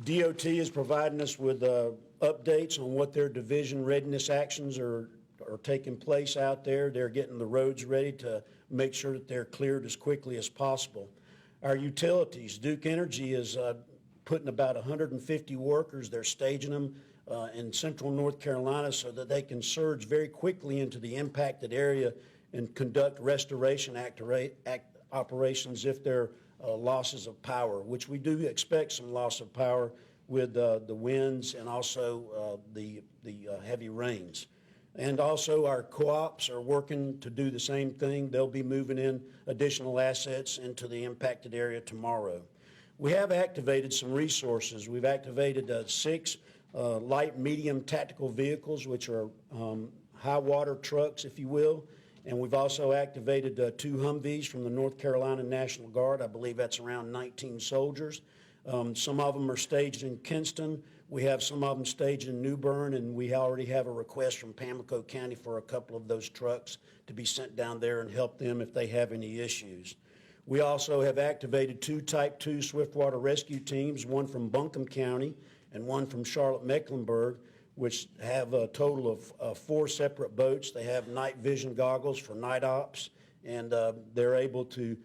DOT is providing us with updates on what their division readiness actions are taking place out there. They're getting the roads ready to make sure that they're cleared as quickly as possible. Our utilities, Duke Energy is putting about 150 workers. They're staging them in central North Carolina so that they can surge very quickly into the impacted area and conduct restoration operations if there are losses of power, which we do expect some loss of power with the winds and also the heavy rains. And also our co-ops are working to do the same thing. They'll be moving in additional assets into the impacted area tomorrow. We have activated some resources. We've activated 6 light medium tactical vehicles, which are high water trucks, if you will. And we've also activated 2 Humvees from the North Carolina National Guard. I believe that's around 19 soldiers. Some of them are staged in Kinston. We have some of them staged in New Bern, and we already have a request from Pamlico County for a couple of those trucks to be sent down there and help them if they have any issues. We also have activated 2 Type 2 swiftwater rescue teams, one from Buncombe County and one from Charlotte-Mecklenburg, which have a total of 4 separate boats. They have night vision goggles for night ops, and they're able to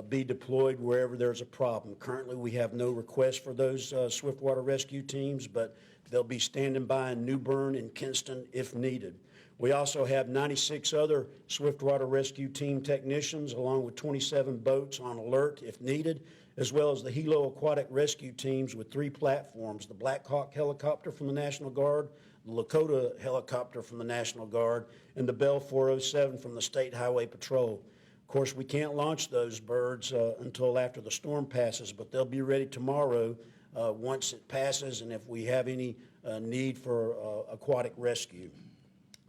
be deployed wherever there's a problem. Currently, we have no request for those swiftwater rescue teams, but they'll be standing by in New Bern and Kinston if needed. We also have 96 other swiftwater rescue team technicians, along with 27 boats on alert if needed, as well as the Hilo Aquatic Rescue Teams with 3 platforms, the Black Hawk helicopter from the National Guard, the Lakota helicopter from the National Guard, and the Bell 407 from the State Highway Patrol. Of course, we can't launch those birds until after the storm passes, but they'll be ready tomorrow once it passes and if we have any need for aquatic rescue.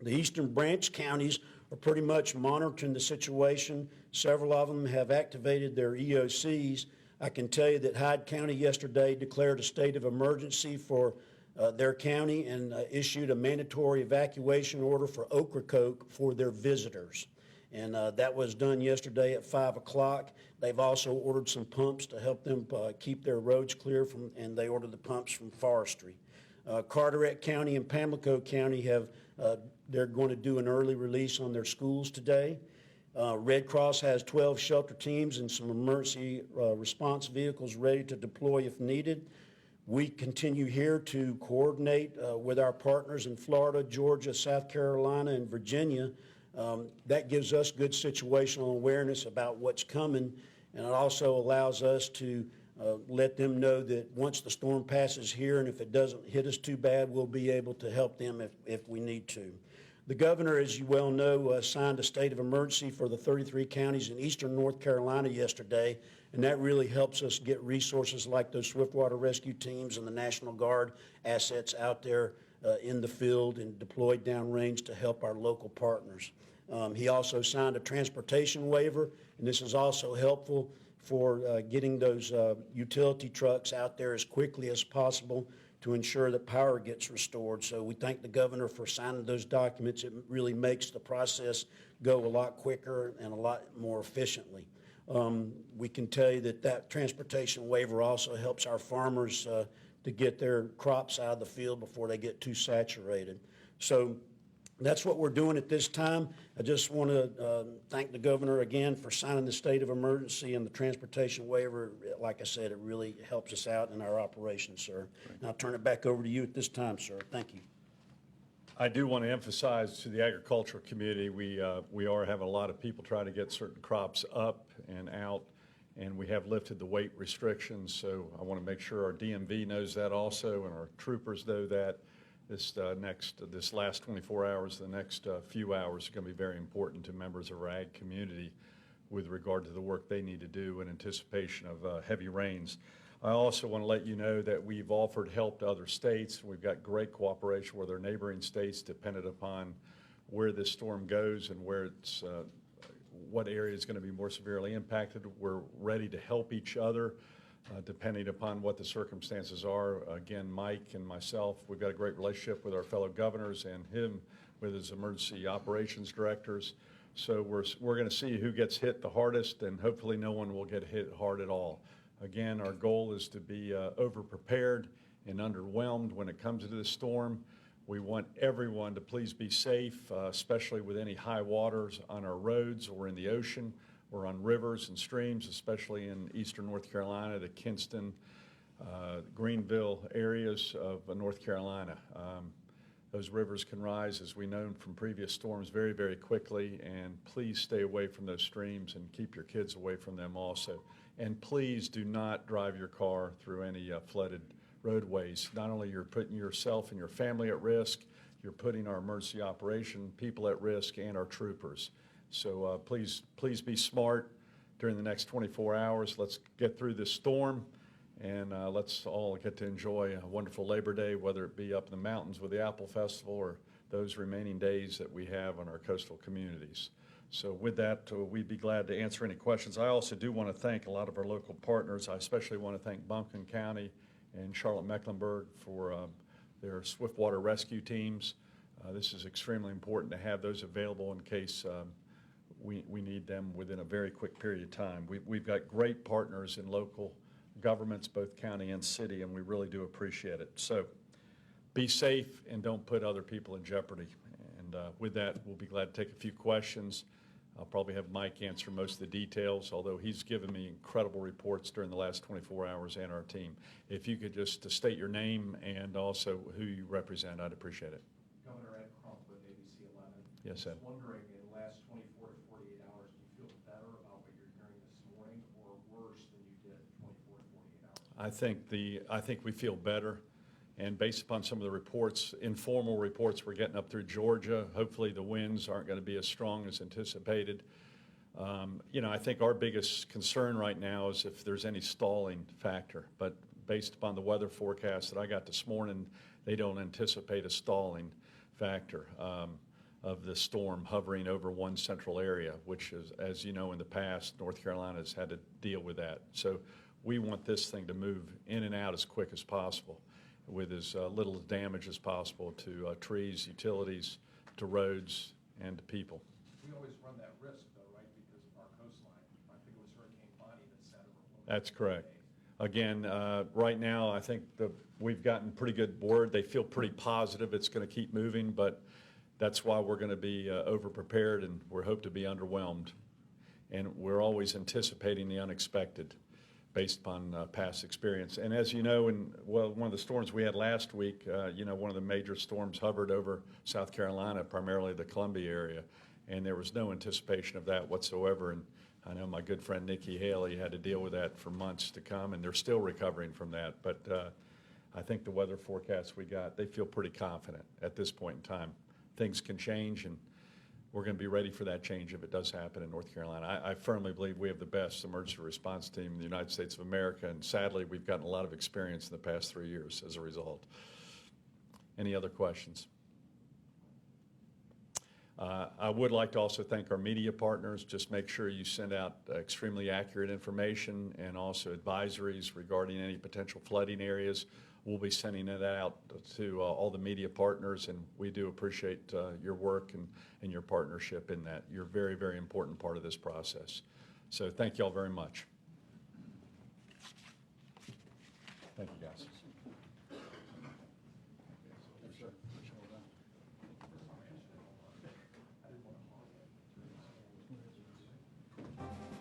The Eastern Branch counties are pretty much monitoring the situation. Several of them have activated their EOCs. I can tell you that Hyde County yesterday declared a state of emergency for their county and issued a mandatory evacuation order for Ocracoke for their visitors. And that was done yesterday at 5 o'clock. They've also ordered some pumps to help them keep their roads clear and they ordered the pumps from forestry. Carteret County and Pamlico County they're going to do an early release on their schools today. Red Cross has 12 shelter teams and some emergency response vehicles ready to deploy if needed. We continue here to coordinate with our partners in Florida, Georgia, South Carolina, and Virginia. That gives us good situational awareness about what's coming, and it also allows us to let them know that once the storm passes here and if it doesn't hit us too bad, we'll be able to help them if we need to. The governor, as you well know, signed a state of emergency for the 33 counties in eastern North Carolina yesterday, and that really helps us get resources like those swiftwater rescue teams and the National Guard assets out there in the field and deployed downrange to help our local partners. He also signed a transportation waiver, and this is also helpful for getting those utility trucks out there as quickly as possible to ensure that power gets restored. So we thank the governor for signing those documents. It really makes the process go a lot quicker and a lot more efficiently. We can tell you that transportation waiver also helps our farmers to get their crops out of the field before they get too saturated. So that's what we're doing at this time. I just want to thank the governor again for signing the state of emergency and the transportation waiver. Like I said, it really helps us out in our operations, sir. Right. And I'll turn it back over to you at this time, sir. Thank you. I do want to emphasize to the agricultural community, we are having a lot of people trying to get certain crops up and out, and we have lifted the weight restrictions. So I want to make sure our DMV knows that also, and our troopers know that. This last 24 hours, the next few hours are going to be very important to members of our ag community with regard to the work they need to do in anticipation of heavy rains. I also want to let you know that we've offered help to other states. We've got great cooperation with our neighboring states dependent upon where this storm goes and where it's, what area is going to be more severely impacted. We're ready to help each other. Depending upon what the circumstances are. Again, Mike and myself, we've got a great relationship with our fellow governors and him with his emergency operations directors. So we're going to see who gets hit the hardest, and hopefully no one will get hit hard at all. Again, our goal is to be over-prepared and underwhelmed when it comes to this storm. We want everyone to please be safe, especially with any high waters on our roads or in the ocean or on rivers and streams, especially in eastern North Carolina, the Kinston, Greenville areas of North Carolina. Those rivers can rise, as we know from previous storms, very, very quickly, and please stay away from those streams and keep your kids away from them also. And please do not drive your car through any flooded roadways. Not only you're putting yourself and your family at risk, you're putting our emergency operation people at risk and our troopers. So please be smart during the next 24 hours. Let's get through this storm, and let's all get to enjoy a wonderful Labor Day, whether it be up in the mountains with the Apple Festival or those remaining days that we have on our coastal communities. So with that, we'd be glad to answer any questions. I also do want to thank a lot of our local partners. I especially want to thank Buncombe County and Charlotte-Mecklenburg for their swiftwater rescue teams. This is extremely important to have those available in case we need them within a very quick period of time. We've got great partners in local governments, both county and city, and we really do appreciate it. So be safe and don't put other people in jeopardy. And with that, we'll be glad to take a few questions. I'll probably have Mike answer most of the details, although he's given me incredible reports during the last 24 hours and our team. If you could just state your name and also who you represent, I'd appreciate it. Governor Ed Crump with ABC 11. Yes, Ed. Just wondering, in the last 24 to 48 hours, do you feel better about what you're hearing this morning or worse than you did 24 to 48 hours? I think we feel better. And based upon some of the reports, informal reports we're getting up through Georgia, hopefully the winds aren't going to be as strong as anticipated. I think our biggest concern right now is if there's any stalling factor. But based upon the weather forecast that I got this morning, they don't anticipate a stalling factor of the storm hovering over one central area, which is, as you know, in the past, North Carolina has had to deal with that. So we want this thing to move in and out as quick as possible, with as little damage as possible to trees, utilities, to roads, and to people. We always run that risk, though, right, because of our coastline. I think it was Hurricane Bonnie that set it. That's correct. Again, right now, I think we've gotten pretty good word. They feel pretty positive it's going to keep moving, but that's why we're going to be over-prepared, and we hope to be underwhelmed. And we're always anticipating the unexpected, based upon past experience. And as you know, one of the storms we had last week, one of the major storms hovered over South Carolina, primarily the Columbia area, and there was no anticipation of that whatsoever. And I know my good friend Nikki Haley had to deal with that for months to come, and they're still recovering from that. But I think the weather forecast we got, they feel pretty confident at this point in time. Things can change, and we're going to be ready for that change if it does happen in North Carolina. I firmly believe we have the best emergency response team in the United States of America, and sadly, we've gotten a lot of experience in the past 3 years as a result. Any other questions? I would like to also thank our media partners. Just make sure you send out extremely accurate information and also advisories regarding any potential flooding areas. We'll be sending it out to all the media partners, and we do appreciate your work and your partnership in that. You're a very, very important part of this process. So thank you all very much. Thank you, guys.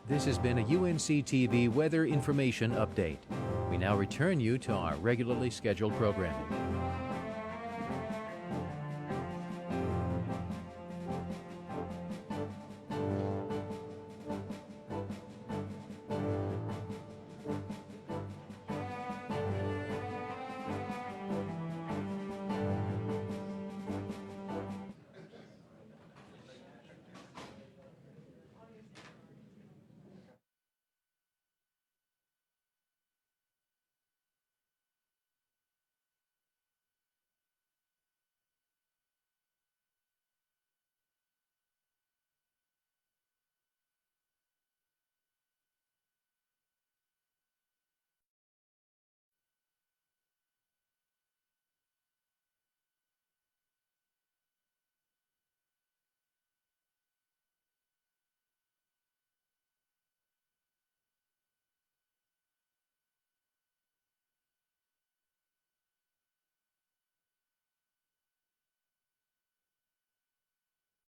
This has been a UNC-TV weather information update. We now return you to our regularly scheduled programming.